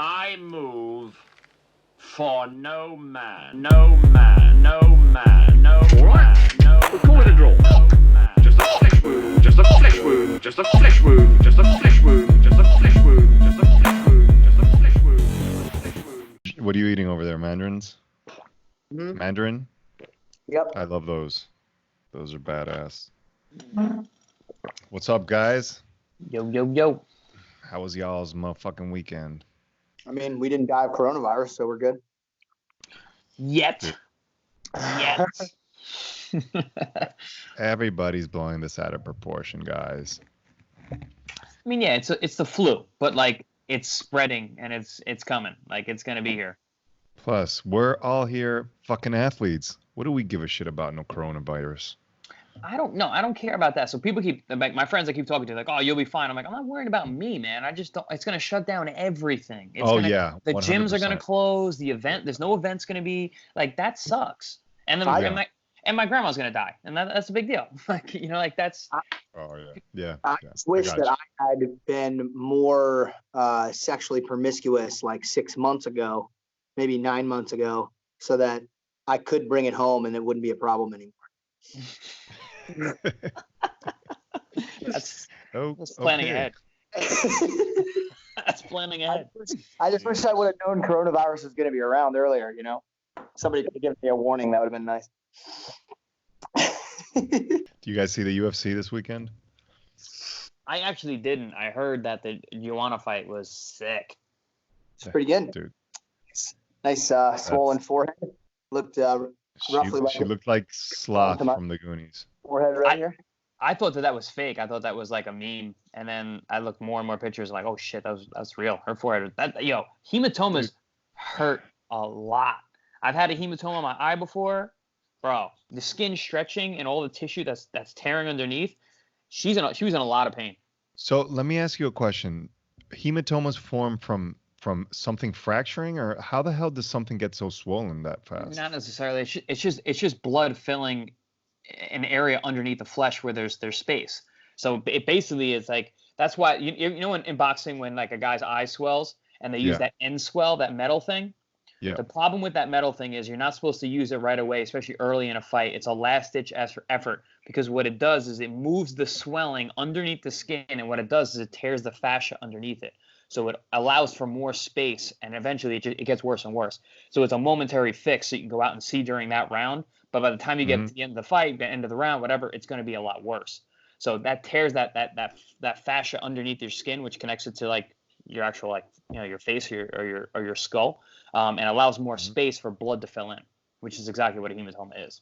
I move for no man, no man, no man, no man, no We're calling a draw. man. Just a flesh wound, just a flesh wound, just a flesh wound, just a flesh wound, just a flesh wound, just a flesh wound, just a flesh wound, just a flesh wound. What are you eating over there? Mandarins? Mhm. Mandarin? Yep. I love those. Those are badass. What's up, guys? Yo. How was y'all's motherfucking weekend? I mean, we didn't die of coronavirus, so we're good. Yet. Everybody's blowing this out of proportion, guys. I mean, yeah, it's the flu, but like it's spreading and it's coming. Like it's gonna be here. Plus, we're all here fucking athletes. What do we give a shit about no coronavirus? I don't know. I don't care about that. So people keep like my friends I keep talking to, like, oh, you'll be fine. I'm like, I'm not worried about me, man. I just don't. It's gonna shut down everything. It's Oh, gonna, yeah, the gyms are gonna 100%. close. There's no events gonna be. Like that sucks. And then and my grandma's gonna die, and that's a big deal. Like like that's. Oh, yeah. I just wish that I had been more sexually promiscuous like 6 months ago, maybe 9 months ago, so that I could bring it home and it wouldn't be a problem anymore. That's That's planning ahead. That's planning ahead. I just wish I would have known coronavirus was going to be around earlier, Somebody could have given me a warning. That would have been nice. Do you guys see the UFC this weekend? I actually didn't. I heard that the Joanna fight was sick. It's pretty good. Dude. Nice swollen forehead. Looked roughly She looked like Sloth from the Goonies. Forehead right here. I thought that was fake. I thought that was like a meme. And then I looked more and more pictures like, oh shit, that's real. Her forehead. Hematomas hurt a lot. I've had a hematoma on my eye before. Bro, the skin stretching and all the tissue that's tearing underneath. She was in a lot of pain. So let me ask you a question. Hematomas form from something fracturing, or how the hell does something get so swollen that fast? Not necessarily. It's just blood filling an area underneath the flesh where there's space. So it basically is like, that's why you know in boxing when like a guy's eye swells and they use that end swell, that metal thing. Yeah. The problem with that metal thing is you're not supposed to use it right away, especially early in a fight. It's a last-ditch effort because what it does is it moves the swelling underneath the skin, and what it does is it tears the fascia underneath it. So it allows for more space, and eventually it gets worse and worse. So it's a momentary fix that you can go out and see during that round, but by the time you get to the end of the fight, the end of the round, whatever, it's going to be a lot worse. So that tears that fascia underneath your skin, which connects it to like your actual your face or your skull, and allows more space for blood to fill in, which is exactly what a hematoma is.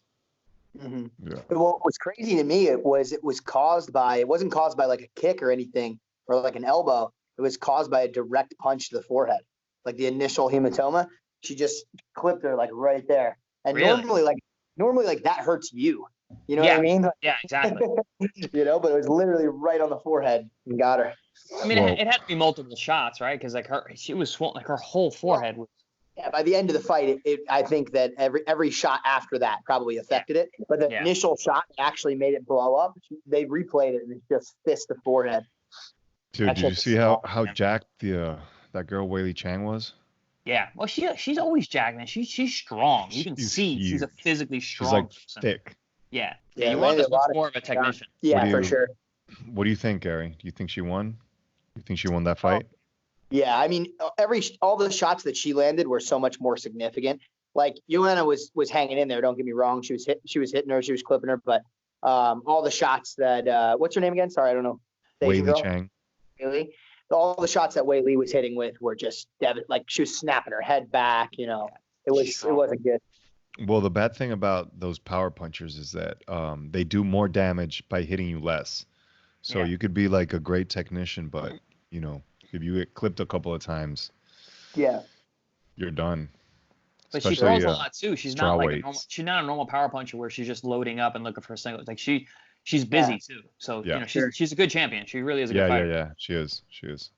Mm-hmm. Yeah. What was crazy to me it wasn't caused by like a kick or anything or like an elbow. It was caused by a direct punch to the forehead. Like the initial hematoma, she just clipped her like right there. And Really? normally that hurts you. You know what I mean? Yeah, exactly. But it was literally right on the forehead and got her. I mean, it had to be multiple shots, right? Because like she was swollen, like her whole forehead was. Yeah, by the end of the fight, I think that every shot after that probably affected it. But the initial shot actually made it blow up. They replayed it and it just fist the forehead. Dude, did you see how jacked that girl Weili Chang was? Yeah, well, she's always jacked, man. She's strong. You can see she's a physically strong. She's like person. thick. Yeah, you want this more of a technician. Yeah, for sure. What do you think, Garry? Do you think she won? You think she won that fight? Yeah, I mean, all the shots that she landed were so much more significant. Like Joanna was hanging in there. Don't get me wrong; she was hitting her, she was clipping her. But all the shots that what's her name again? Sorry, I don't know. Weili Chang. Really? All the shots that Weili was hitting with were just like she was snapping her head back. It wasn't good. Well, the bad thing about those power punchers is that they do more damage by hitting you less. So you could be like a great technician, but if you get clipped a couple of times, you're done. But she throws a lot too. She's not like she's not a normal power puncher where she's just loading up and looking for a single. Like she's busy too. So she's a good champion. She really is a good fighter. Yeah. She is.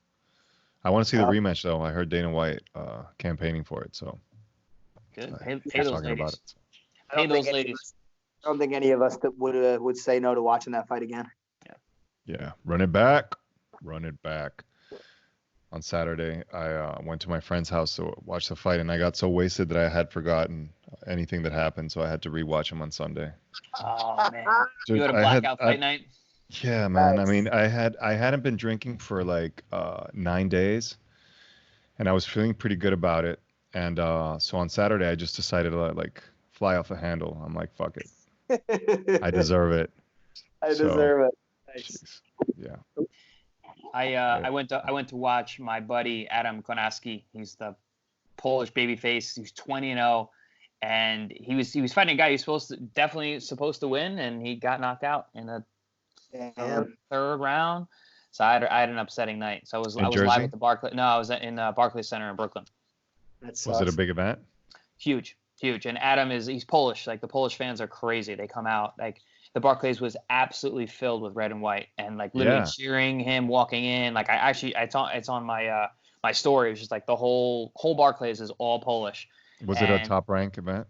I want to see the rematch though. I heard Dana White campaigning for it. So good. Pay those ladies. Pay those ladies. I don't think any of us that would say no to watching that fight again. Yeah. Run it back. on Saturday. I went to my friend's house to watch the fight, and I got so wasted that I had forgotten anything that happened, so I had to rewatch him on Sunday. Oh man, you Dude, had a blackout fight night. yeah, man. I Nice. mean, I hadn't been drinking for like 9 days, and I was feeling pretty good about it. And so on Saturday, I just decided to like fly off the handle. I'm like, fuck it, I deserve it. I So, deserve it. Nice. jeez, yeah. I went to watch my buddy Adam Konaski. He's the Polish babyface. He's 20-0, and he was fighting a guy he's definitely supposed to win, and he got knocked out in the Damn. third round. So I had an upsetting night. So I was live Jersey? at the Barclays. No, I was in Barclays Center in Brooklyn. That Was it a sucks. big event? Huge. And Adam he's Polish. Like the Polish fans are crazy. They come out like the Barclays was absolutely filled with red and white, and like literally Yeah. cheering him walking in. Like it's on my my story. It was just like the whole Barclays is all Polish. Was it a And- top rank event?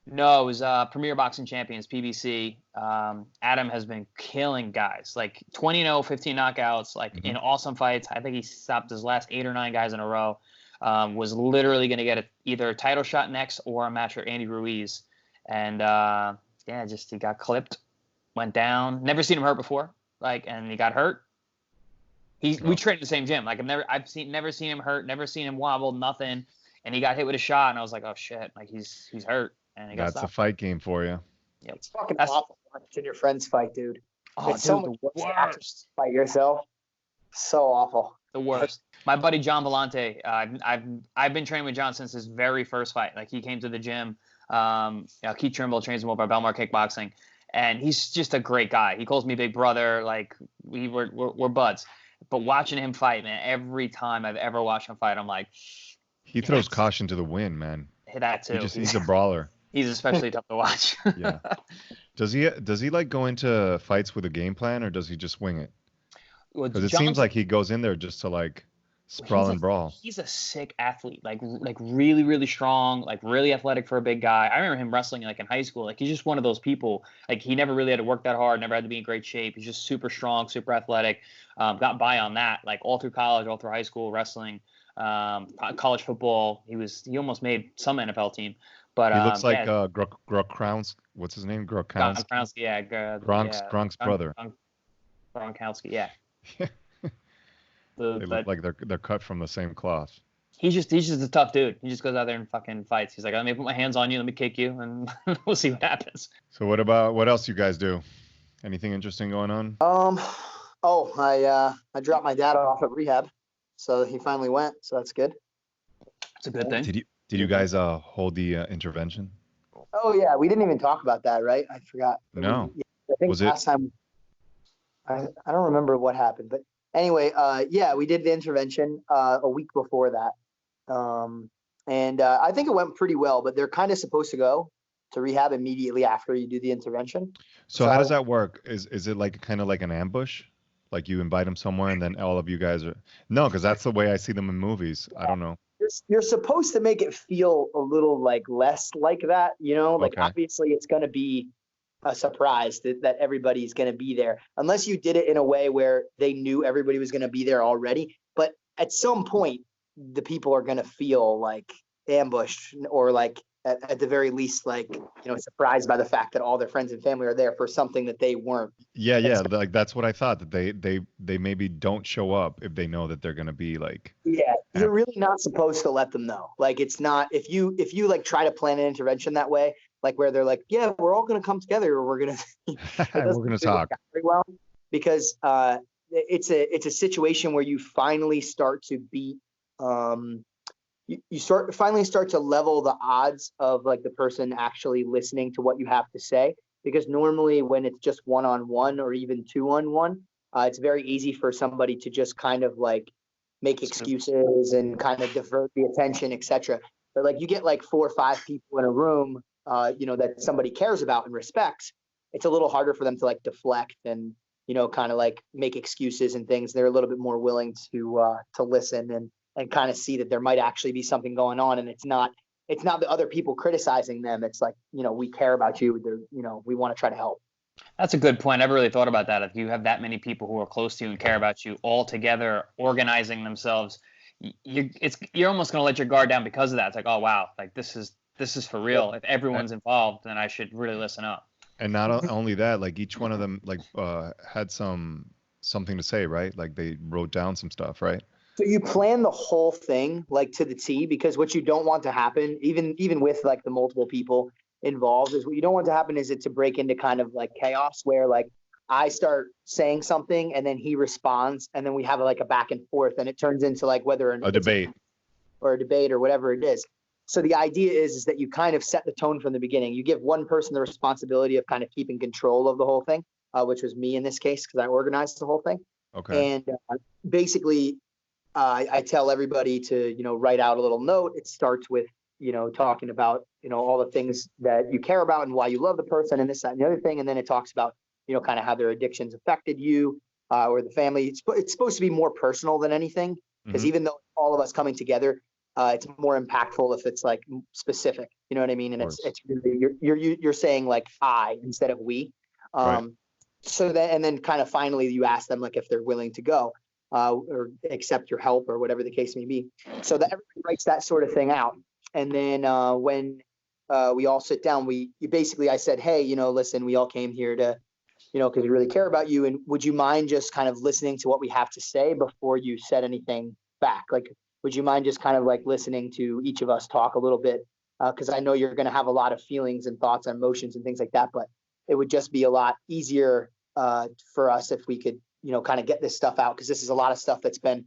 No, it was Premier Boxing Champions, PBC. Adam has been killing guys, like 20-0, 15 knockouts, like in awesome fights. I think he stopped his last 8 or 9 guys in a row. Was literally going to get either a title shot next or a match with Andy Ruiz. And he got clipped, went down. Never seen him hurt before. And he got hurt. We trained in the same gym. Like I've never seen him hurt, never seen him wobble, nothing. And he got hit with a shot, and I was like, oh shit, like he's hurt. And he got That's a stopped. fight game for you. Yep. It's fucking That's- awful watching your friends fight, dude. Oh, It's so dude, much the worse to have to worst. fight yourself. So awful. The worst. My buddy John Vellante, I've been training with John since his very first fight. Like he came to the gym. Keith Trimble trains him over at Belmar Kickboxing, and he's just a great guy. He calls me big brother. Like we're buds. But watching him fight, man, every time I've ever watched him fight, I'm like, He throws caution to the wind, man. that too. He's a brawler. He's especially tough to watch. Yeah. Does he like go into fights with a game plan, or does he just wing it? Well, Because it John's- seems like he goes in there just to like sprawl and brawl. He's a sick athlete, like really, really strong, like really athletic for a big guy. I remember him wrestling like in high school. Like he's just one of those people. Like he never really had to work that hard, never had to be in great shape. He's just super strong, super athletic. Got by on that, like all through college, all through high school, wrestling, college football. He almost made some NFL team. But He looks like Gronkowski. What's his name? Gronkowski. Gronkowski, yeah, Gronk's brother. Gronkowski, yeah. They look like they're cut from the same cloth. He's just a tough dude. He just goes out there and fucking fights. He's like, let me put my hands on you, let me kick you, and we'll see what happens. So what else you guys do? Anything interesting going on? I dropped my dad off at rehab, so he finally went. So that's good. It's a good thing. Did you guys hold the intervention? Oh yeah, we didn't even talk about that, right? I forgot. No. I think Was it- last time. I don't remember what happened, but anyway, we did the intervention a week before that, and I think it went pretty well. But they're kind of supposed to go to rehab immediately after you do the intervention. So how does that work? Is it like kind of like an ambush? Like you invite them somewhere and then all of you guys are no, because that's the way I see them in movies. I don't know. You're supposed to make it feel a little like less like that, like Okay. obviously it's going to be a surprise that everybody's going to be there, unless you did it in a way where they knew everybody was going to be there already. But at some point, the people are going to feel like ambushed, or like at the very least, like, surprised by the fact that all their friends and family are there for something that they weren't. Yeah, like that's what I thought, that they maybe don't show up if they know that they're gonna be like. Yeah, you're really not supposed to let them know. Like, it's not, if you like try to plan an intervention that way, like where they're like, yeah, we're all gonna come together, or we're gonna We're gonna talk. very well, because it's a situation where you finally start to beat you finally start to level the odds of like the person actually listening to what you have to say, because normally when it's just one-on-one or even two-on-one, it's very easy for somebody to just kind of like make excuses and kind of divert the attention, etc. But like you get like 4 or 5 people in a room, that somebody cares about and respects, it's a little harder for them to like deflect and, kind of like make excuses and things. They're a little bit more willing to listen and kind of see that there might actually be something going on. And it's not the other people criticizing them. It's like, we care about you. We want to try to help. That's a good point. I never really thought about that. If you have that many people who are close to you and care about you all together, organizing themselves, you're almost gonna let your guard down because of that. It's like, oh wow, like this is for real. If everyone's involved, then I should really listen up. And not only that, like each one of them like had something to say, right? Like they wrote down some stuff, right? So you plan the whole thing like to the T, because what you don't want to happen, even with like the multiple people involved, is what you don't want to happen is it to break into kind of like chaos where like I start saying something and then he responds and then we have like a back and forth and it turns into like whether a debate or whatever it is. So the idea is that you kind of set the tone from the beginning. You give one person the responsibility of kind of keeping control of the whole thing, which was me in this case because I organized the whole thing. Okay. And basically, I tell everybody to, write out a little note. It starts with, talking about, all the things that you care about and why you love the person and this, that, and the other thing. And then it talks about, kind of how their addictions affected you or the family. It's supposed to be more personal than anything because even though all of us coming together, it's more impactful if it's like specific, you know what I mean? And it's really, you're saying like I instead of we. Right. So that, and then kind of finally you ask them like if they're willing to go or accept your help or whatever the case may be. So that everybody writes that sort of thing out. And then when we all sit down, I said, hey, listen, we all came here to, because we really care about you. And would you mind just kind of listening to what we have to say before you said anything back? Like, would you mind just kind of like listening to each of us talk a little bit? Because I know you're going to have a lot of feelings and thoughts and emotions and things like that, but it would just be a lot easier for us if we could, kind of get this stuff out. Because this is a lot of stuff that's been,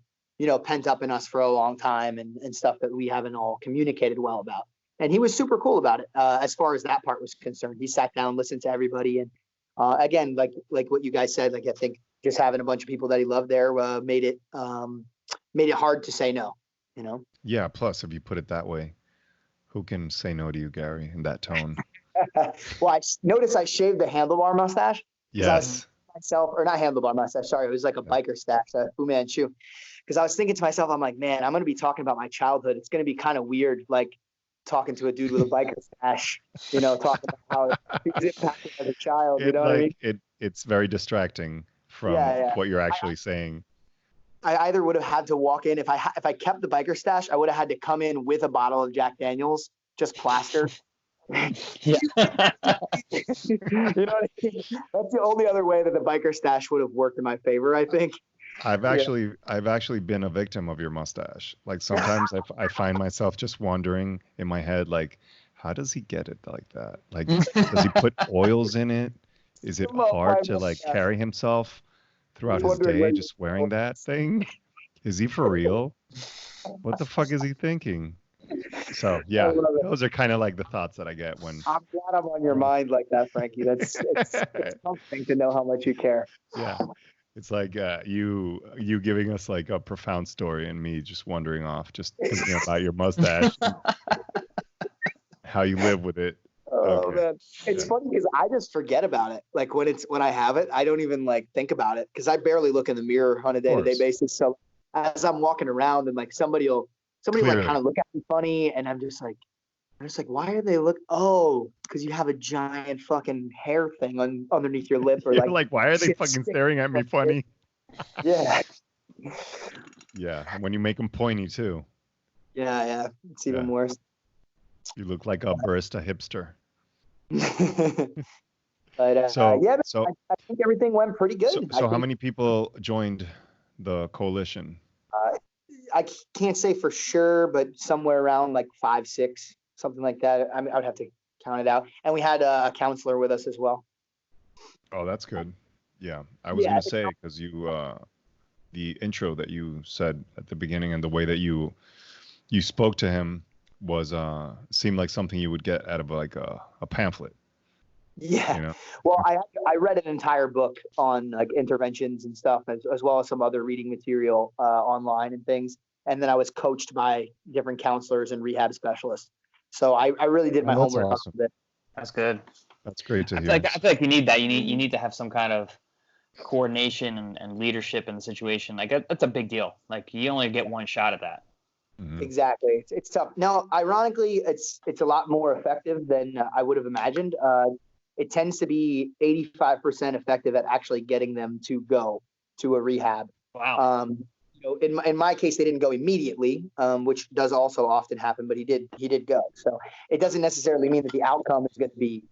pent up in us for a long time and stuff that we haven't all communicated well about. And he was super cool about it as far as that part was concerned. He sat down, listened to everybody. And again, like what you guys said, like I think just having a bunch of people that he loved there made it hard to say no. Yeah. Plus, if you put it that way, who can say no to you, Garry, in that tone? Well, I noticed I shaved the handlebar mustache. Yes. Or not handlebar mustache. Sorry, it was like a biker stash, a Fu Manchu. Because I was thinking to myself, I'm like, man, I'm going to be talking about my childhood. It's going to be kind of weird, like talking to a dude with a biker stash, talking about how he was impacted as a child. What I mean? It's very distracting from what you're actually saying. I either would have had to walk in if I kept the biker stash, I would have had to come in with a bottle of Jack Daniels, just plaster. Yeah. You know what I mean? That's the only other way that the biker stash would have worked in my favor, I think. I've actually been a victim of your mustache. Like sometimes I find myself just wandering in my head, like, how does he get it like that? Like, does he put oils in it? Is it hard to like carry himself throughout his day just wearing that thing? Is he for real? What the fuck is he thinking? So yeah, those are kind of like the thoughts that I get when I'm glad I'm on your mind like that, Frankie. It's something to know how much you care. Yeah. It's like you giving us like a profound story and me just wandering off, just thinking about your mustache, how you live with it. Oh man, it's funny because I just forget about it. Like when I have it, I don't even like think about it because I barely look in the mirror on a day-to-day basis. So as I'm walking around and like somebody like kind of look at me funny, and I'm just like, why are they look? Oh, because you have a giant fucking hair thing underneath your lip, or like why are they fucking staring at me funny? Yeah. Yeah, and when you make them pointy too. Yeah, it's even worse. You look like a barista hipster. But I think everything went pretty good. So how many people joined the coalition? I can't say for sure, but somewhere around like 5, 6, something like that. I would have to count it out. And we had a counselor with us as well. Oh, that's good. Yeah, I was going to say, because you, the intro that you said at the beginning and the way that you spoke to him was seemed like something you would get out of like a pamphlet. Yeah. Well, I read an entire book on like interventions and stuff, as well as some other reading material online and things. And then I was coached by different counselors and rehab specialists. So I really did my homework on it. That's good. That's great to hear. I feel like you need that. You need to have some kind of coordination and leadership in the situation. Like that's a big deal. Like you only get one shot at that. Mm-hmm. Exactly. It's tough. Now, ironically, it's a lot more effective than I would have imagined. It tends to be 85% effective at actually getting them to go to a rehab. Wow. know, in my case, they didn't go immediately, which does also often happen, but he did go. So it doesn't necessarily mean that the outcome is going to be,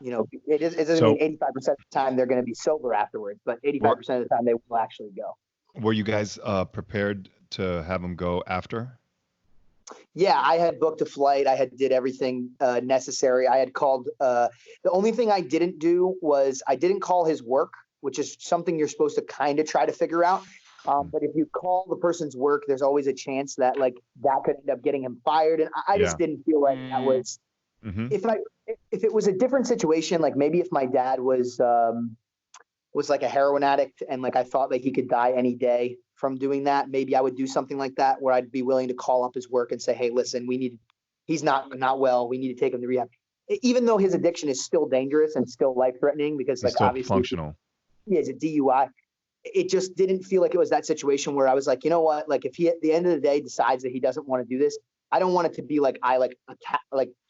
you know, it doesn't mean 85% of the time they're going to be sober afterwards, but 85% of the time they will actually go. Were you guys prepared to have him go after? Yeah, I had booked a flight. I had did everything necessary. I had called. The only thing I didn't do was I didn't call his work, which is something you're supposed to kind of try to figure out. But if you call the person's work, there's always a chance that like that could end up getting him fired. And I just didn't feel like that was. If it was a different situation, like maybe if my dad was like a heroin addict and like I thought that he could die any day from doing that, maybe I would do something like that where I'd be willing to call up his work and say, hey, listen, he's not well. We need to take him to rehab. Even though his addiction is still dangerous and still life-threatening because He's like still obviously functional. he has a DUI. It just didn't feel like it was that situation where I was like, you know what? Like if he at the end of the day decides that he doesn't want to do this, I don't want it to be like I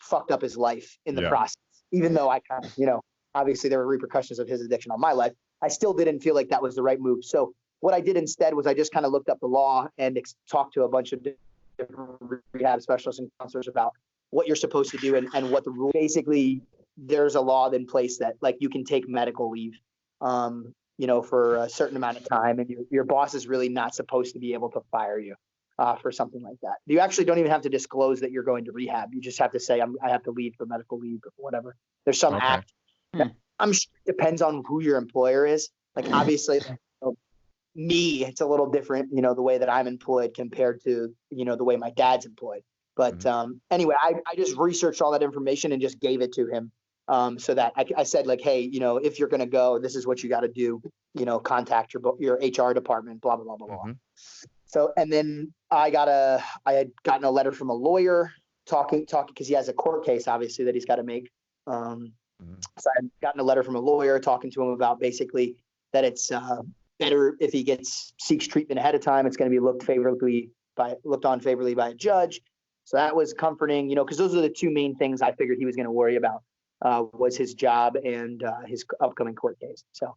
fucked up his life in the process, even though I kind of, you know, obviously there were repercussions of his addiction on my life. I still didn't feel like that was the right move. So what I did instead was I just kind of looked up the law and talked to a bunch of different rehab specialists and counselors about what you're supposed to do and what the rule. Basically, there's a law in place that like you can take medical leave, you know, for a certain amount of time, and your boss is really not supposed to be able to fire you for something like that. You actually don't even have to disclose that you're going to rehab. You just have to say I have to leave for medical leave or whatever. There's some act. I'm sure it depends on who your employer is. Like obviously. Me, it's a little different, you know, the way that I'm employed compared to, you know, the way my dad's employed. But anyway, I just researched all that information and just gave it to him so that I said like, hey, you know, if you're going to go, this is what you got to do, you know, contact your HR department, blah, blah, blah, blah, blah. So, and then I had gotten a letter from a lawyer talking because he has a court case, obviously, that he's got to make. So I had gotten a letter from a lawyer talking to him about basically that it's better if he seeks treatment ahead of time. It's going to be looked on favorably by a judge. So that was comforting, you know, because those are the two main things I figured he was going to worry about was his job and his upcoming court case. So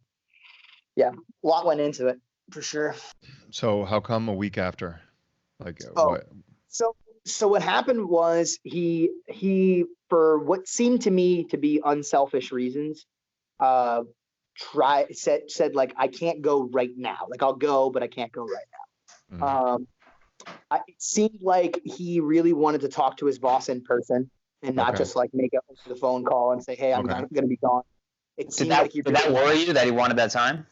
yeah, a lot went into it for sure. So how come a week after? Like what? So what happened was he for what seemed to me to be unselfish reasons, said like I can't go right now. Like I'll go, but I can't go right now. It seemed like he really wanted to talk to his boss in person and not just like make the phone call and say, hey, I'm going to be gone. It seemed did that worry you that he wanted that time?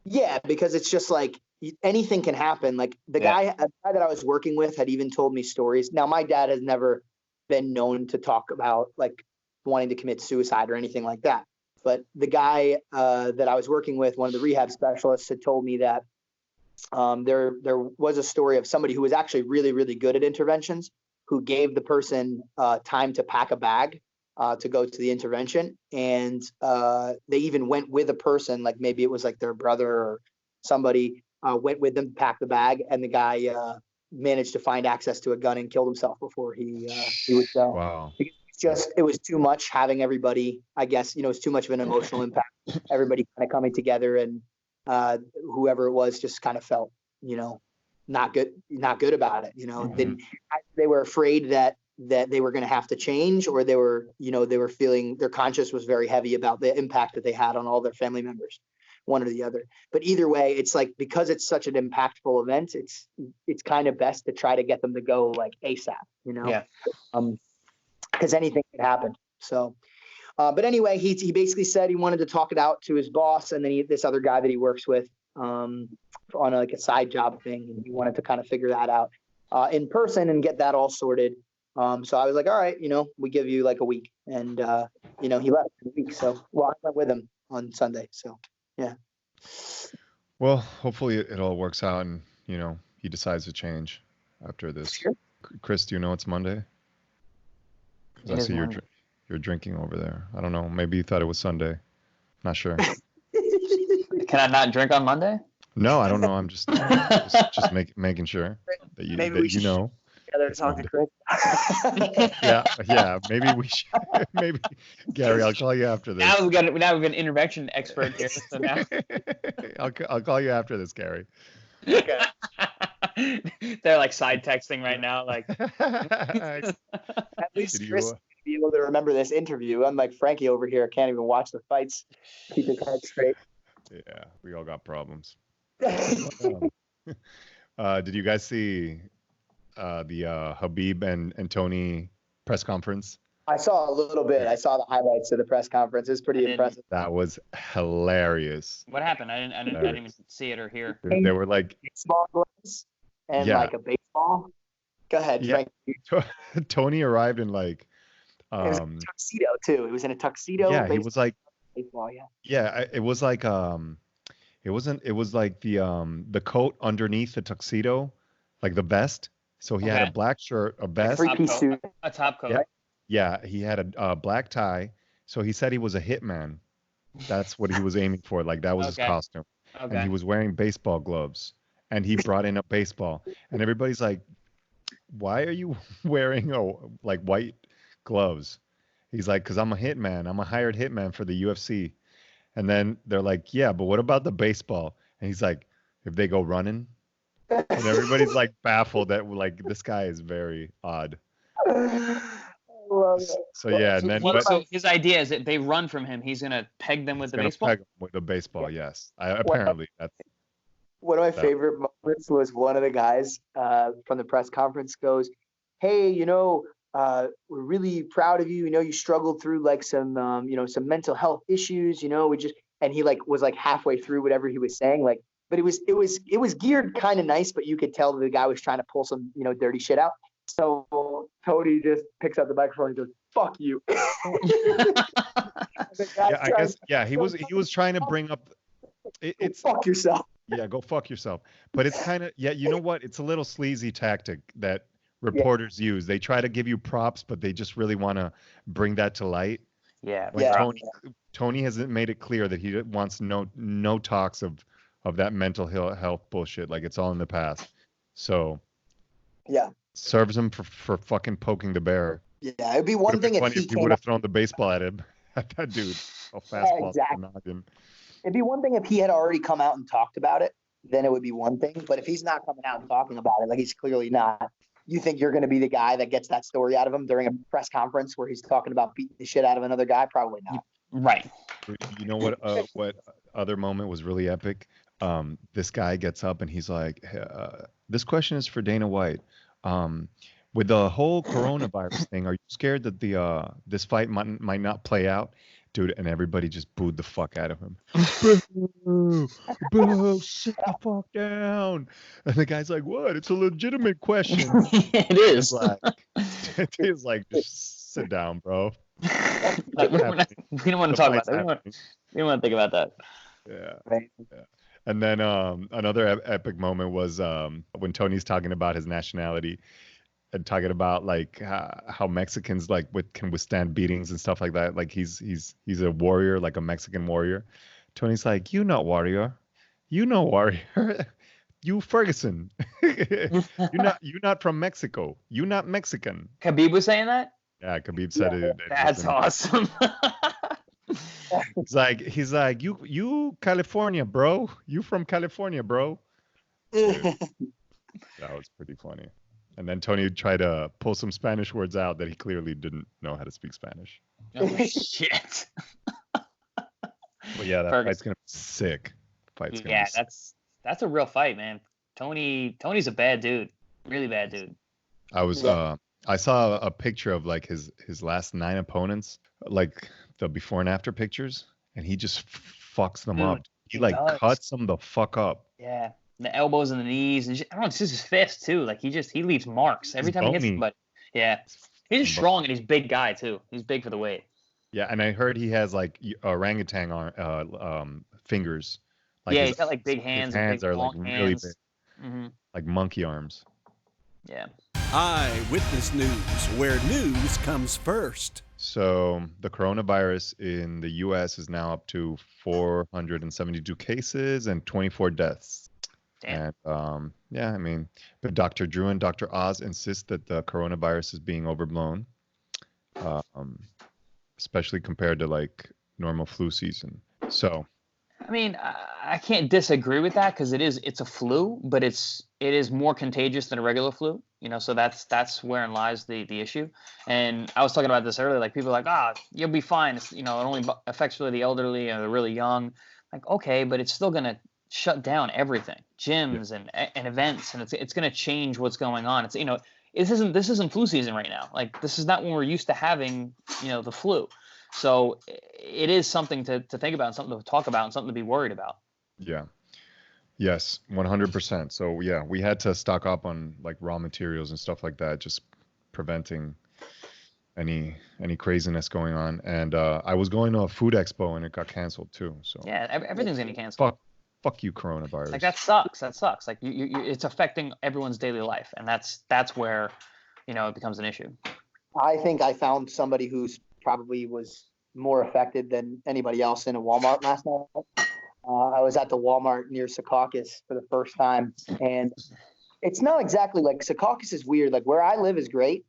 Yeah, because it's just like anything can happen. Like a guy that I was working with had even told me stories. Now my dad has never been known to talk about like wanting to commit suicide or anything like that. But the guy that I was working with, one of the rehab specialists, had told me that there was a story of somebody who was actually really, really good at interventions, who gave the person time to pack a bag to go to the intervention. And they even went with a person, like maybe it was like their brother or somebody went with them to pack the bag. And the guy managed to find access to a gun and killed himself before he would go. Wow. It was too much having everybody, I guess, you know, it's too much of an emotional impact. Everybody kind of coming together and whoever it was just kind of felt, you know, not good about it. You know, they were afraid that they were going to have to change, or they were feeling their conscience was very heavy about the impact that they had on all their family members, one or the other. But either way, it's like, because it's such an impactful event, it's kind of best to try to get them to go like ASAP, you know? Because anything could happen. So, but anyway, he basically said he wanted to talk it out to his boss, and then this other guy that he works with on like a side job thing, and he wanted to kind of figure that out in person and get that all sorted. So I was like, all right, you know, we give you like a week, and you know, he left in a week. So I went with him on Sunday. So yeah. Well, hopefully it all works out, and you know, he decides to change after this. Sure. Chris, do you know it's Monday? I see you're drinking over there. I don't know. Maybe you thought it was Sunday. Not sure. Can I not drink on Monday? No, I don't know. I'm just making sure that you know. Together to talk to Chris. yeah. Maybe we should. Maybe Garry, I'll call you after this. Now we've got an intervention expert here. So now I'll call you after this, Garry. Okay. They're like side texting right now. Like, At least Did Chris you, will be able to remember this interview. Unlike Frankie over here, can't even watch the fights. Keep his head straight. yeah, we all got problems. Did you guys see the Habib and Tony press conference? I saw a little bit. I saw the highlights of the press conference. It was pretty I didn't. impressive. That was hilarious. what happened? I didn't even see it or hear. They were like, Baseball gloves and Yeah. like a baseball. Go ahead, Yeah. Frankie. Tony arrived in like, It was in a tuxedo too. It was in a tuxedo. yeah, he was like, baseball. Yeah. yeah, it was like, it was like the coat underneath the tuxedo, like the vest. So he had a Okay. black shirt, a vest. Three-piece Top suit. coat. A top coat. Yeah. Yeah, he had a black tie. So he said he was a hitman. That's what he was aiming for. Like that was his Okay. costume. And Okay. he was wearing baseball gloves. And he brought in a baseball. And everybody's like, why are you wearing like white gloves? He's like, because I'm a hitman. I'm a hired hitman for the UFC. And then they're like, yeah, but what about the baseball? And he's like, if they go running? And everybody's like baffled that like this guy is very odd. Love it. So yeah, and then So his idea is that they run from him. He's gonna peg them with the gonna baseball. peg him with a baseball. Yes, apparently that's One of my That- favorite moments was one of the guys from the press conference goes, "Hey, we're really proud of you. You struggled through like some some mental health issues. We just," and he like was like halfway through whatever he was saying, like, but it was geared kind of nice, but you could tell the guy was trying to pull some dirty shit out. So Tony just picks up the microphone and goes, "Fuck you." yeah. I guess yeah. He was trying to bring up. It's fuck yourself. yeah. Go fuck yourself. But it's kind of yeah. You know what? It's a little sleazy tactic that reporters use. They try to give you props, but they just really want to bring that to light. Yeah. When Yeah. Tony hasn't made it clear that he wants no talks of that mental health bullshit. Like it's all in the past. So Yeah. serves him for fucking poking the bear. Yeah. It'd be one Would've thing been if funny he if he came would have thrown the baseball at him. At that dude. A fastball. exactly. Noggin. It'd be one thing if he had already come out and talked about it, then it would be one thing. But if he's not coming out and talking about it, like he's clearly not, you think you're going to be the guy that gets that story out of him during a press conference where he's talking about beating the shit out of another guy? Probably not. Right. You know what other moment was really epic? This guy gets up and he's like, this question is for Dana White. With the whole coronavirus thing, are you scared that this fight might not play out? Dude, and everybody just booed the fuck out of him. Boo, sit the fuck down. And the guy's like, what? It's a legitimate question. It is. He's like, just sit down, bro. Like, we don't want to talk about that. We don't want to think about that. Yeah. Right. And then another epic moment was when Tony's talking about his nationality and talking about like how Mexicans like can withstand beatings and stuff like that. Like he's a warrior, like a Mexican warrior. Tony's like, you warrior, you Ferguson. you're not from Mexico. You're not Mexican. Khabib was saying that. Yeah, Khabib said it. That's awesome. He's like you California, bro. You from California, bro. That was pretty funny. And then Tony tried to pull some Spanish words out that he clearly didn't know how to speak Spanish. Oh shit. But yeah, that fight's gonna be sick. Yeah, that's a real fight, man. Tony's a bad dude. Really bad dude. I saw a picture of like his last 9 opponents, like the before and after pictures, and he just fucks them up. He like cuts them the fuck up. Yeah. The elbows and the knees, and I don't know, it's just his fist too. Like he leaves marks every time he hits somebody. Yeah, he's a strong and he's a big guy too. He's big for the weight. Yeah, and I heard he has like orangutan fingers. Like he's got like big hands. His hands big, are like really big, Mm-hmm. like monkey arms. Yeah. Eyewitness News, where news comes first. So the coronavirus in the U.S. is now up to 472 cases and 24 deaths. Damn. And yeah, I mean, but Dr. Drew and Dr. Oz insist that the coronavirus is being overblown, especially compared to like normal flu season. So I mean, I can't disagree with that because it's a flu, but it is more contagious than a regular flu. So that's wherein lies the issue. And I was talking about this earlier. Like people are like, you'll be fine. It only affects really the elderly and the really young. Like, okay, but it's still gonna shut down everything, gyms and events, and it's gonna change what's going on. It's this isn't flu season right now. Like this is not when we're used to having the flu. So it is something to think about, and something to talk about, and something to be worried about. Yeah. Yes, 100%. So yeah, we had to stock up on like raw materials and stuff like that, just preventing any craziness going on. And I was going to a food expo and it got canceled too. So yeah, everything's getting canceled. Fuck you, coronavirus. Like that sucks. Like you it's affecting everyone's daily life, and that's where it becomes an issue. I think I found somebody who's probably was more affected than anybody else in a Walmart last night. I was at the Walmart near Secaucus for the first time, and it's not exactly like Secaucus is weird. Like where I live is great,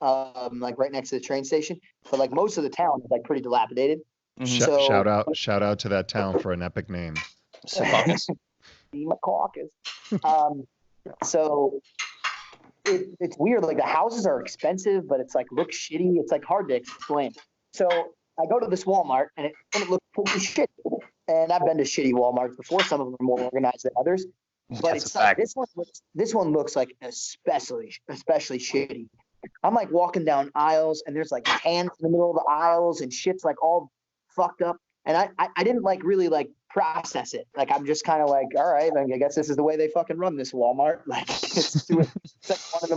like right next to the train station, but like most of the town is like pretty dilapidated. So, shout out to that town for an epic name. Secaucus. So it's weird. Like the houses are expensive, but it's like looks shitty. It's like hard to explain. So I go to this Walmart and it looks pretty shitty. And I've been to shitty Walmarts before. Some of them are more organized than others. But it's like this one looks like especially shitty. I'm like walking down aisles and there's like cans in the middle of the aisles and shit's like all fucked up. And I didn't like really like process it. Like I'm just kind of like, all right, I guess this is the way they fucking run this Walmart. Like it's like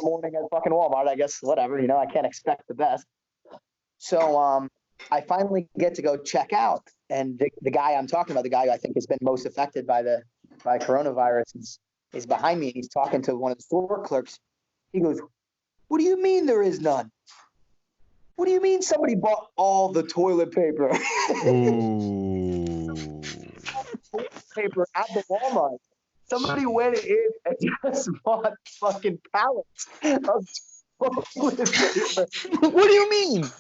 1 a.m. at fucking Walmart. I guess whatever. I can't expect the best. So I finally get to go check out, and the guy I'm talking about, the guy who I think has been most affected by coronavirus, is behind me, and he's talking to one of the store clerks. He goes, "What do you mean there is none? What do you mean somebody bought all the toilet paper?" Ooh. Toilet paper at the Walmart. Somebody went in and just bought fucking pallets of toilet paper. What do you mean?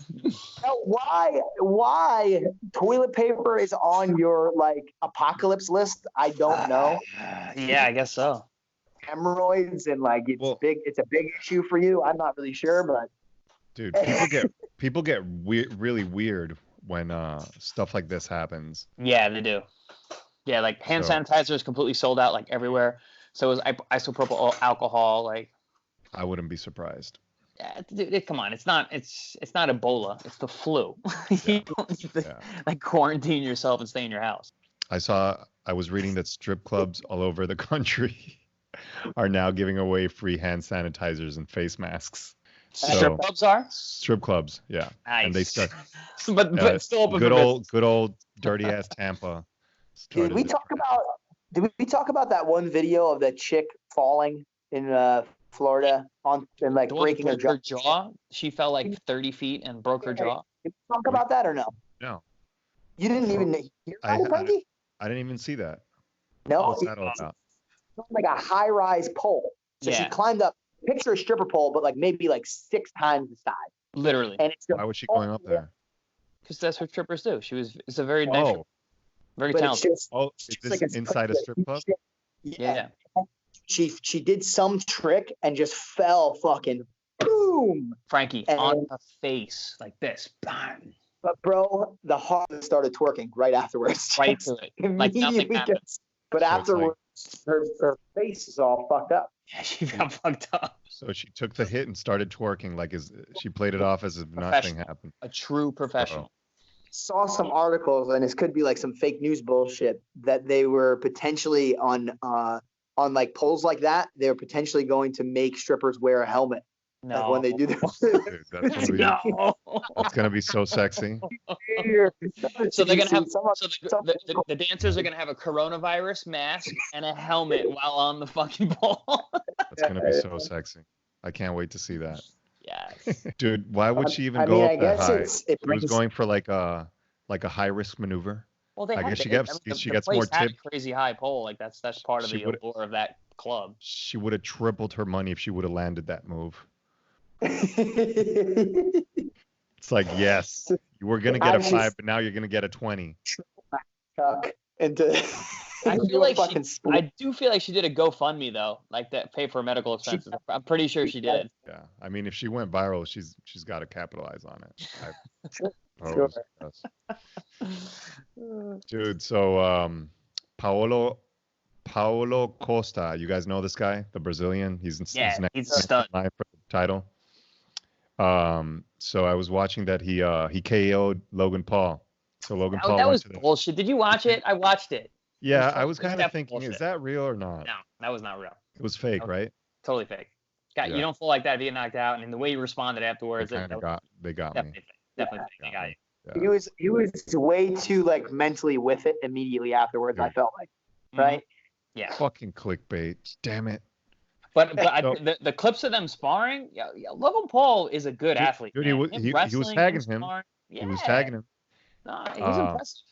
Now, why toilet paper is on your like apocalypse list? I don't know. Yeah, I guess so. Hemorrhoids and like it's a big issue for you. I'm not really sure, but dude, people get really weird when stuff like this happens. Yeah, they do. Yeah, like hand sanitizer is completely sold out like everywhere. So is isopropyl alcohol. Like I wouldn't be surprised. Yeah, dude, come on, it's not Ebola, it's the flu. You don't need to, like quarantine yourself and stay in your house. I was reading that strip clubs all over the country are now giving away free hand sanitizers and face masks. Strip clubs are? Strip clubs, yeah. Nice. And they start but still open good old dirty ass Tampa. Did we talk about that one video of that chick falling in Florida and like breaking her jaw? She fell like 30 feet and broke her jaw. Did we talk about that or no? No. You didn't even hear about it, Frankie? I didn't even see that. No. What's that all about? Like a high-rise pole. So she climbed up. Picture a stripper pole, but like maybe like 6 times the size. Literally. And it's why was she going up there? Because that's what strippers do. It's a very natural, very talented. Is this like inside a strip club? Yeah. She did some trick and just fell fucking boom. Frankie, on the face like this. Bang. But bro, the heart started twerking right afterwards. Right to it. Like nothing happened. But afterwards, her face is all fucked up. Yeah, she got fucked up. So she took the hit and started twerking like she played it off as if nothing happened. A true professional. Saw some articles, and this could be like some fake news bullshit, that they were potentially on like poles like that. They were potentially going to make strippers wear a helmet. No. Like when they do their Dude, that's gonna be so sexy. So they're gonna have the dancers are gonna have a coronavirus mask and a helmet while on the fucking pole. That's gonna be so sexy. I can't wait to see that. Yes. Dude, why would she even go up that high? She was going for like a high risk maneuver. Well, I guess she gets more tips. Crazy high pole, like that's part of the allure of that club. She would have tripled her money if she would have landed that move. It's like, yes, you were gonna get a 5, but now you're gonna get a 20. into. I feel like fucking split. I do feel like she did a GoFundMe though, like that pay for medical expenses. I'm pretty sure she did. Yeah, I mean, if she went viral, she's got to capitalize on it. I Sure. suppose, yes. Dude, so Paolo Costa, you guys know this guy, the Brazilian? He's He's next a in stud. line for the title. So I was watching that he KO'd Logan Paul. So Logan Paul That went was to the, bullshit. Did you watch it? I watched it. yeah, was I was kind of definitely thinking, bullshit. is that real or not? No, that was not real. It was fake, right? Totally fake. You Yeah. don't feel like that if you get knocked out, and the way you responded afterwards, They got me. definitely fake. Definitely fake. They got you. Yeah. He was way too like mentally with it immediately afterwards. I felt like, right? Yeah. Fucking clickbait. Damn it. But the clips of them sparring, Logan Paul is a good athlete. Dude, man. he was tagging him. Yeah. He was tagging him. No, he's impressive.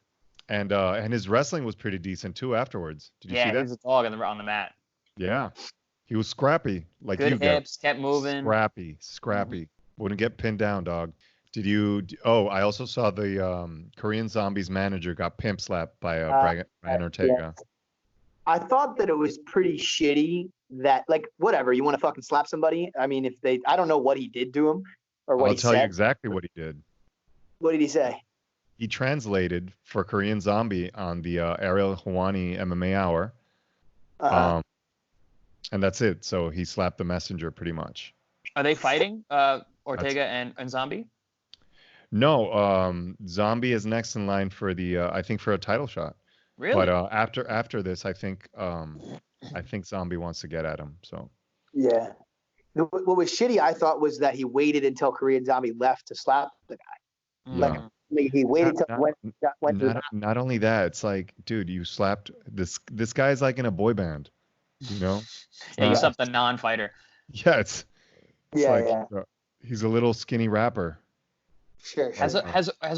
And his wrestling was pretty decent too afterwards. Did you see that? He's a dog on the mat. Yeah. He was scrappy, like Good you hips, kept moving. Scrappy. Wouldn't get pinned down, dog. Did you? Oh, I also saw the Korean Zombies manager got pimp slapped by Brian Ortega. Yeah. I thought that it was pretty shitty that, like, whatever, you want to fucking slap somebody? I mean, I don't know what he did to him or what I'll he tell you said. exactly what he did. What did he say? He translated for Korean Zombie on the Ariel Hawani MMA Hour. And that's it. So he slapped the messenger pretty much. Are they fighting, Ortega and Zombie? No, Zombie is next in line for the I think for a title shot. Really? But after this, I think Zombie wants to get at him. So Yeah. What was shitty, I thought, was that he waited until Korean Zombie left to slap the guy. Yeah. Like he waited till went to not only that, it's like, dude, you slapped this guy's like in a boy band, you know? Yeah, you slapped the non-fighter. Yeah, it's yeah, like, yeah. He's a little skinny rapper. Sure. Has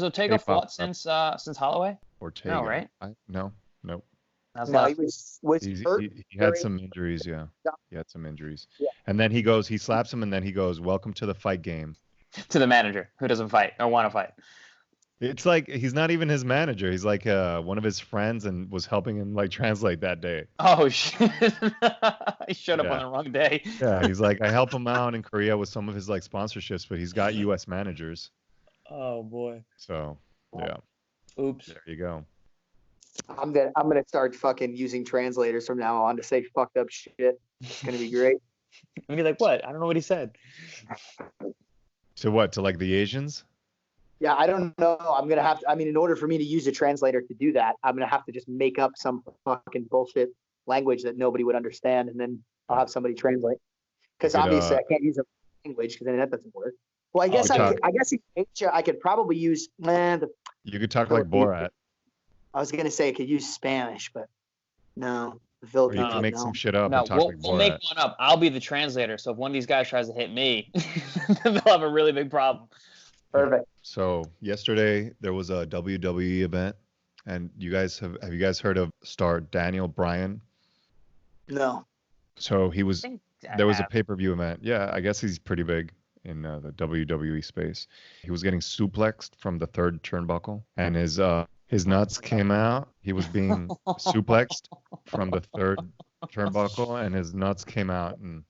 Ortega fought since Holloway? Ortega. No, right? No. That's No, not. he was hurt. He had some injuries, yeah. He had some injuries. Yeah. And then he slaps him, and then he goes, "Welcome to the fight game." To the manager who doesn't fight or want to fight. It's like he's not even his manager. He's like one of his friends and was helping him like translate that day. Oh shit! He showed up on the wrong day. Yeah, he's like, I help him out in Korea with some of his like sponsorships, but he's got U.S. managers. Oh boy. So yeah. Oops. There you go. I'm gonna start fucking using translators from now on to say fucked up shit. It's gonna be great. I'd be like, what? I don't know what he said. To what? To like the Asians? Yeah, I don't know. I'm gonna have to. I mean, in order for me to use a translator to do that, I'm gonna have to just make up some fucking bullshit language that nobody would understand, and then I'll have somebody translate. Because obviously, I can't use a language because then that doesn't work. Well, I guess in Asia, I could probably use. You could talk like Borat. I was gonna say I could use Spanish, but no. The Or Philippines. you can make some shit up No, and talk like Borat. we'll make one up. I'll be the translator. So if one of these guys tries to hit me, they'll have a really big problem. Perfect. So yesterday there was a WWE event, and have you guys heard of star Daniel Bryan? No. So there was a pay-per-view event. Yeah, I guess he's pretty big in the WWE space. He was getting suplexed from the third turnbuckle, and his nuts came out. He was being suplexed from the third turnbuckle, and his nuts came out, and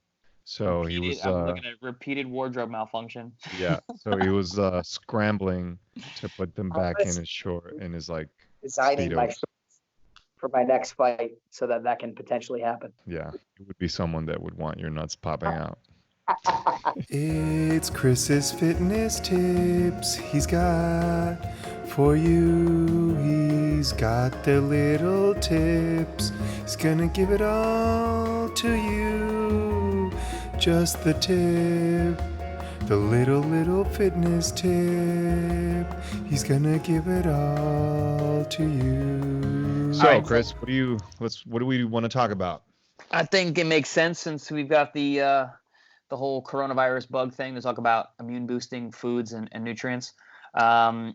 so he was. I'm looking at repeated wardrobe malfunction. Yeah, so he was scrambling to put them back in his like. Designing my Speedos. for my next fight so that can potentially happen. Yeah, it would be someone that would want your nuts popping out. It's Chris's fitness tips he's got for you. He's got the little tips. He's gonna give it all to you. Just the tip. The little fitness tip. He's gonna give it all to you. So, Chris, what do we want to talk about? I think it makes sense since we've got the whole coronavirus bug thing to talk about immune boosting foods and nutrients. And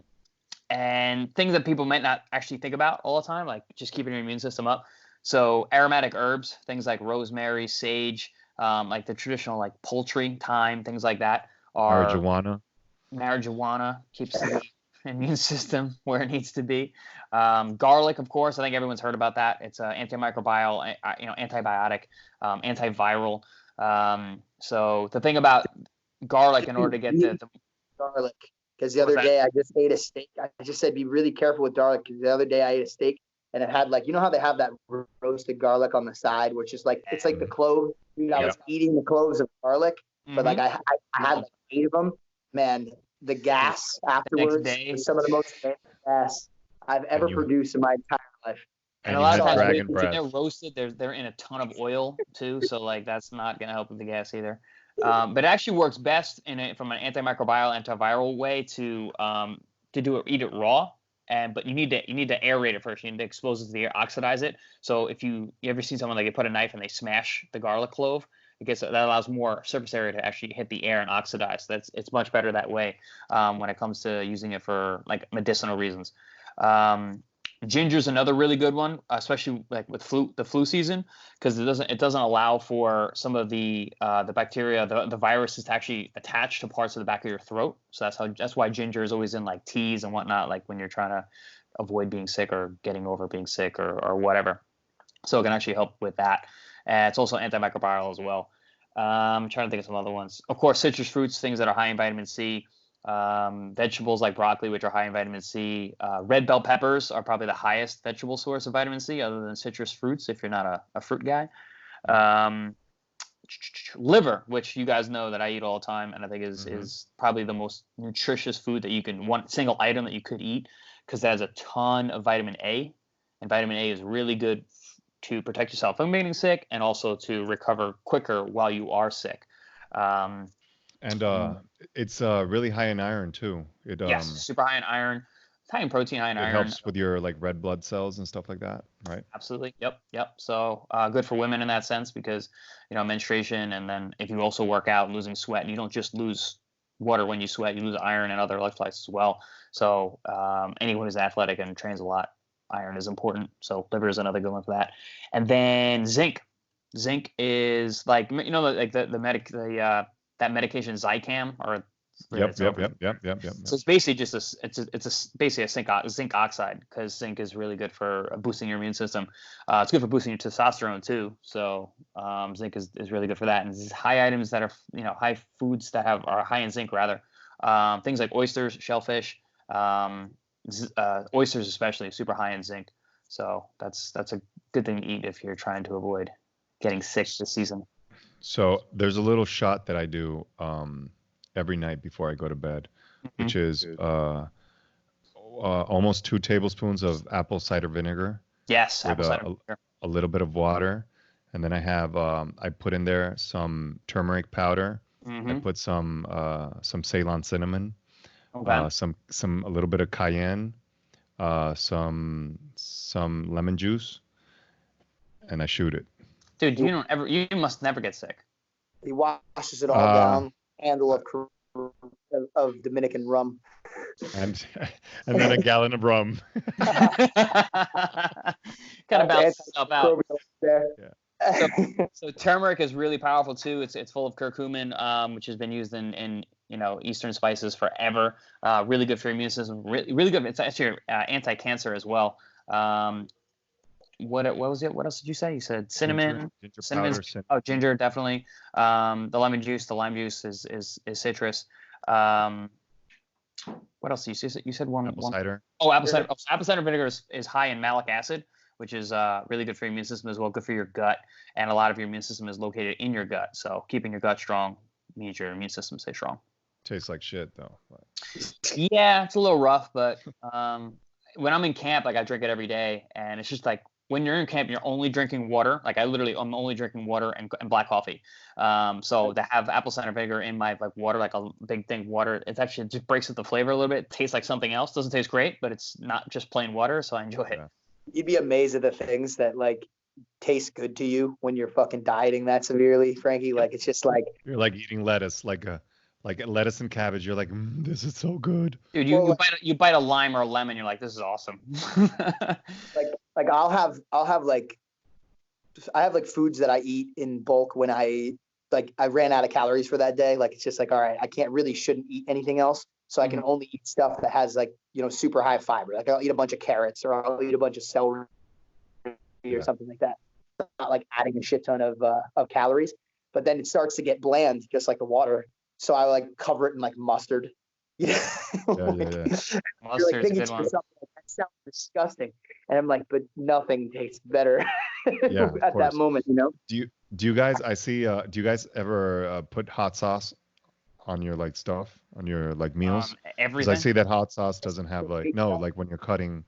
things that people might not actually think about all the time, like just keeping your immune system up. So aromatic herbs, things like rosemary, sage, like the traditional like poultry, thyme, things like that are Marijuana keeps immune system where it needs to be. Garlic, of course, I think everyone's heard about that. It's an antimicrobial, antibiotic, antiviral. So the thing about garlic, in order to get the garlic, because the other day I just ate a steak. I just said be really careful with garlic, because the other day I ate a steak and it had, like, you know how they have that roasted garlic on the side, which is like, it's like the clove. Dude, I was eating the cloves of garlic, but like I had like 8 of them. Man, the gas afterwards is some of the most gas I've ever produced in my entire life. And a lot of times when they're roasted, they're in a ton of oil too, so like that's not gonna help with the gas either. But it actually works best from an antimicrobial, antiviral way to eat it raw. But you need to aerate it first. You need to expose it to the air, oxidize it. So if you ever see someone, like, they put a knife and they smash the garlic clove, that allows more surface area to actually hit the air and oxidize. It's much better that way when it comes to using it for like medicinal reasons. Ginger's another really good one, especially like with the flu season, because it doesn't allow for some of the bacteria, the viruses, to actually attach to parts of the back of your throat. So that's why ginger is always in like teas and whatnot, like when you're trying to avoid being sick or getting over being sick or whatever. So it can actually help with that. And it's also antimicrobial as well. I'm trying to think of some other ones. Of course, citrus fruits, things that are high in vitamin C. Vegetables like broccoli, which are high in vitamin C. Red bell peppers are probably the highest vegetable source of vitamin C, other than citrus fruits, if you're not a fruit guy. Liver, which you guys know that I eat all the time, and I think is probably the most nutritious food that one single item that you could eat, because it has a ton of vitamin A, and vitamin A is really good to protect yourself from getting sick, and also to recover quicker while you are sick. And it's really high in iron too. Yes, super high in iron. It's high in protein, high in iron. It helps with your like red blood cells and stuff like that, right? Absolutely. Yep. So good for women in that sense, because menstruation, and then if you also work out, losing sweat, and you don't just lose water when you sweat, you lose iron and other electrolytes as well. So anyone who's athletic and trains a lot, iron is important. So liver is another good one for that. And then zinc. Zinc is like like that medication Zicam, or Yep. So it's basically just basically a zinc oxide, because zinc is really good for boosting your immune system. It's good for boosting your testosterone too. So zinc is really good for that. And high items that are high foods that are high in zinc, rather, things like oysters, shellfish, oysters especially, super high in zinc. So that's a good thing to eat if you're trying to avoid getting sick this season. So there's a little shot that I do every night before I go to bed, which is almost 2 tablespoons of apple cider vinegar. Yes, apple cider vinegar. A little bit of water, and then I have I put in there some turmeric powder. I put some Ceylon cinnamon, a little bit of cayenne, some lemon juice, and I shoot it. Dude, you must never get sick. He washes it all down. Handle of Dominican rum. And then a gallon of rum. Kind of balances itself out. Yeah. So turmeric is really powerful too. It's full of curcumin, which has been used in Eastern spices forever. Really good for your immune system. Really good. It's actually anti-cancer as well. What was it? What else did you say? You said cinnamon, ginger. Oh, ginger, definitely. The lemon juice, the lime juice is citrus. What else did you say? You said one. Cider. Oh, apple cider. Apple cider vinegar is high in malic acid, which is really good for your immune system as well. Good for your gut, and a lot of your immune system is located in your gut. So keeping your gut strong means your immune system stays strong. Tastes like shit though. Yeah, it's a little rough, but when I'm in camp, like I drink it every day, and it's just like, when you're in camp, you're only drinking water. Like I'm only drinking water and black coffee. So to have apple cider vinegar in my water, like a big thing of water, it just breaks up the flavor a little bit. It tastes like something else. Doesn't taste great, but it's not just plain water, so I enjoy it. You'd be amazed at the things that taste good to you when you're fucking dieting that severely, Frankie. Like it's just like you're like eating lettuce, like lettuce and cabbage. You're like, this is so good. Dude, you bite a lime or a lemon, you're like, this is awesome. Like I'll have foods that I eat in bulk when I ran out of calories for that day. Like it's just like, all right, shouldn't eat anything else. So I can only eat stuff that has like, super high fiber. Like I'll eat a bunch of carrots or I'll eat a bunch of celery or something like that. Not like adding a shit ton of calories, but then it starts to get bland, just like the water. So I like cover it in like mustard. Yeah. Mustard's a good one. That sounds disgusting. And I'm like, but nothing tastes better Yeah, at that moment, Do you guys? I see. Do you guys ever put hot sauce on your like stuff on your like meals? Because Everything. I see that hot sauce doesn't have like like when you're cutting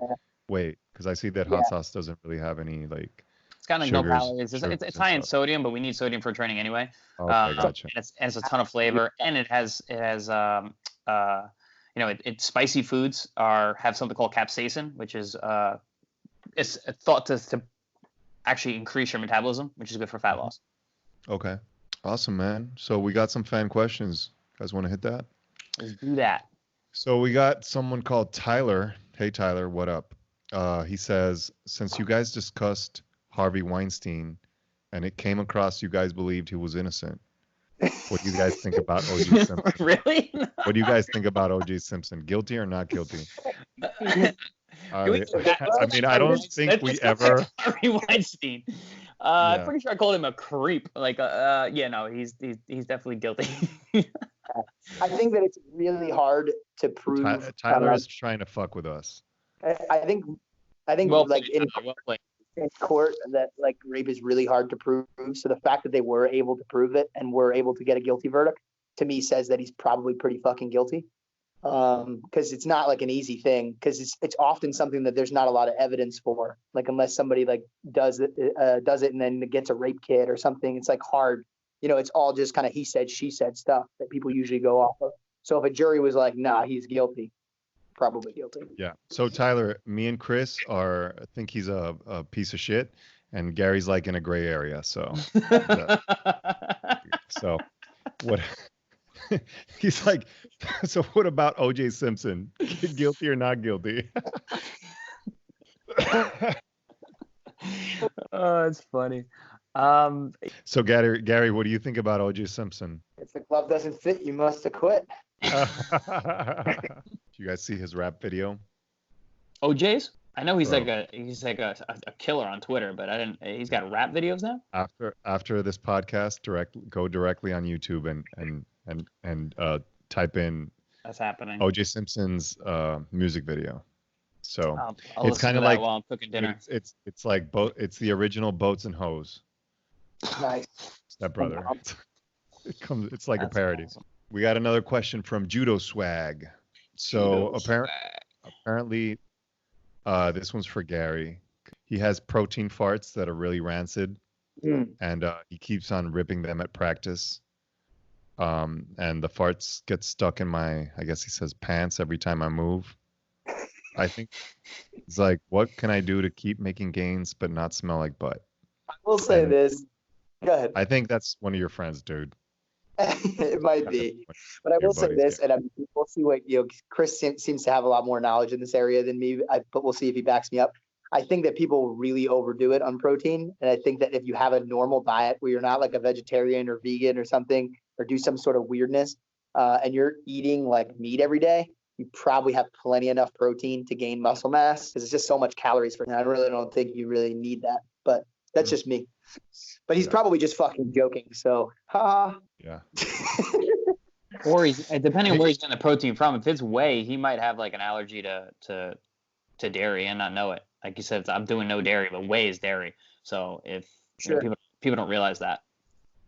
weight. Because I see that hot sauce doesn't really have any like. It's got like no sugars, calories. It's high in sodium, but we need sodium for training anyway. Okay, gotcha. And it's a ton of flavor, and it has spicy foods have something called capsaicin, which is it's thought to actually increase your metabolism, which is good for fat loss. Okay, awesome, man. So we got some fan questions. You guys want to hit that? Let's do that. So we got someone called Tyler. Hey, Tyler, what up? He says, since you guys discussed Harvey Weinstein and it came across you guys believed he was innocent, what do you guys think about O.J. Simpson? Really? What do you guys think about O.J. Simpson? Guilty or not guilty? I mean, I don't think we ever. Harvey Weinstein. I'm pretty sure I called him a creep. Like, he's definitely guilty. I think that it's really hard to prove. Tyler is trying to fuck with us. I think Well like played, in court that like rape is really hard to prove. So the fact that they were able to prove it and were able to get a guilty verdict to me says that he's probably pretty fucking guilty. Because it's not like an easy thing, because it's often something that there's not a lot of evidence for, like unless somebody like does it and then gets a rape kit or something. It's like hard, it's all just kind of he said she said stuff that people usually go off of. So if a jury was like, nah, he's guilty, probably guilty. Yeah. So Tyler, me and Chris think he's a piece of shit, and Gary's like in a gray area. So so what? He's like, so what about O.J. Simpson? Guilty or not guilty? Oh, it's funny. So Gary, what do you think about O.J. Simpson? If the glove doesn't fit, you must acquit. Do you guys see his rap video? OJ's? I know he's like a killer on Twitter, but he's got rap videos now? After this podcast, go directly on YouTube and type in That's happening. O.J. Simpson's music video. So I'll it's kind of like while I'm cooking dinner. It's like it's the original Boats and Hoes. Nice. Step brother. It's like That's a parody. awesome. We got another question from Judo Swag. So apparently, this one's for Gary. He has protein farts that are really rancid, and he keeps on ripping them at practice. And the farts get stuck in my, I guess he says, pants every time I move. I think it's like, what can I do to keep making gains but not smell like butt? I will say this. Go ahead. I think that's one of your friends, dude. It might be, but I will say this, and we'll see what Chris seems to have a lot more knowledge in this area than me. But we'll see if he backs me up. I think that people really overdo it on protein, and I think that if you have a normal diet where you're not like a vegetarian or vegan or something, or do some sort of weirdness, and you're eating like meat every day, you probably have plenty enough protein to gain muscle mass, because it's just so much calories for. I really don't think you really need that, but that's just me. But he's probably just fucking joking. So, Yeah. Or he's depending on where he's getting the protein from. If it's whey, he might have like an allergy to dairy and not know it. Like you said, I'm doing no dairy, but whey is dairy. So if people don't realize that.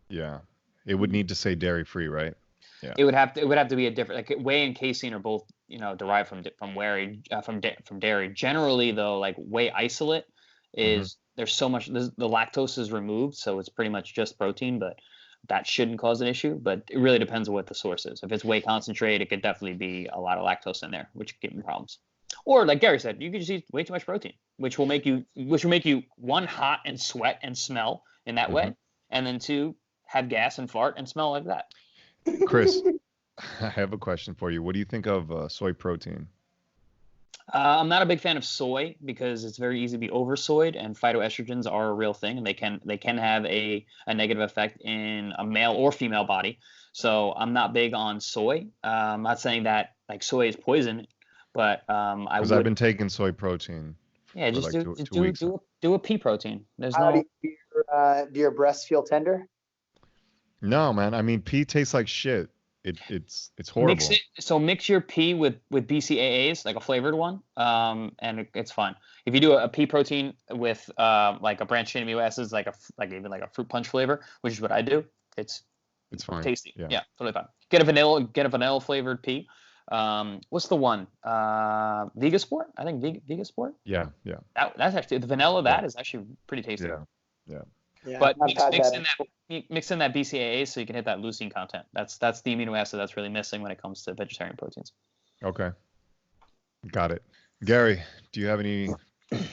Yeah, it would need to say dairy free, right? Yeah. It would have to be a different, like whey and casein are both derived from dairy. Generally though, like whey isolate is there's so much the lactose is removed, so it's pretty much just protein, but that shouldn't cause an issue. But it really depends on what the source is. If it's whey concentrate, it could definitely be a lot of lactose in there, which could give you problems. Or like Gary said, you could just eat way too much protein, which will make you one, hot and sweat and smell in that way, and then two, have gas and fart and smell like that. Chris, I have a question for you. What do you think of soy protein? I'm not a big fan of soy because it's very easy to be oversoyed, and phytoestrogens are a real thing, and they can have a negative effect in a male or female body. So I'm not big on soy. I'm not saying that like soy is poison, but I Because would. I've been taking soy protein. Yeah, for just like do two weeks. do a pea protein. There's How no. do your breasts feel tender? No, man. I mean, pea tastes like shit. It's horrible. Mix your pea with BCAAs, like a flavored one, and it's fun. If you do a pea protein with like a branched chain amino acids, like even like a fruit punch flavor, which is what I do, it's fine. tasty. Yeah. Yeah, totally fine. Get a vanilla flavored pea. What's the one? Vegasport? I think Vegasport. Yeah. That's actually the vanilla. That is actually pretty tasty. Yeah. Yeah, But I've had mix in that BCAA so you can hit that leucine content. That's the amino acid that's really missing when it comes to vegetarian proteins. Okay. Got it. Gary, do you have any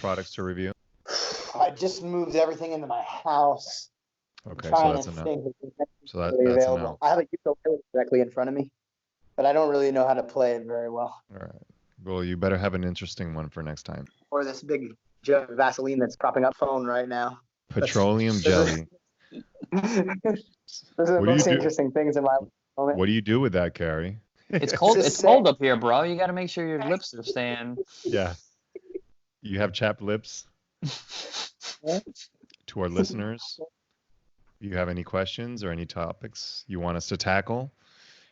products to review? I just moved everything into my house. Okay, I'm trying so that's to enough. think if it's So that's available. enough. I have a ukulele directly in front of me, but I don't really know how to play it very well. All right. Well, you better have an interesting one for next time. Or this big jug of Vaseline that's propping up phone right now. Petroleum jelly. Those are the What do you most do? interesting things in my moment. What do you do with that, Gary? It's cold. Just It's cold up here, bro. You got to make sure your lips are staying. Yeah. You have chapped lips? To our listeners, you have any questions or any topics you want us to tackle?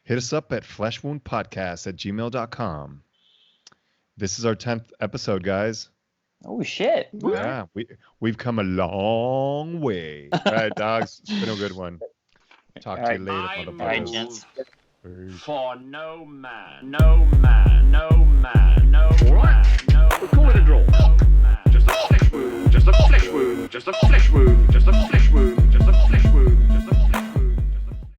Hit us up at fleshwoundpodcast@gmail.com. This is our 10th episode, guys. Oh shit! Yeah, we've come a long way. All right, dogs. It's been a good one. Talk to you later, I motherfuckers. All right, gents. move for no man.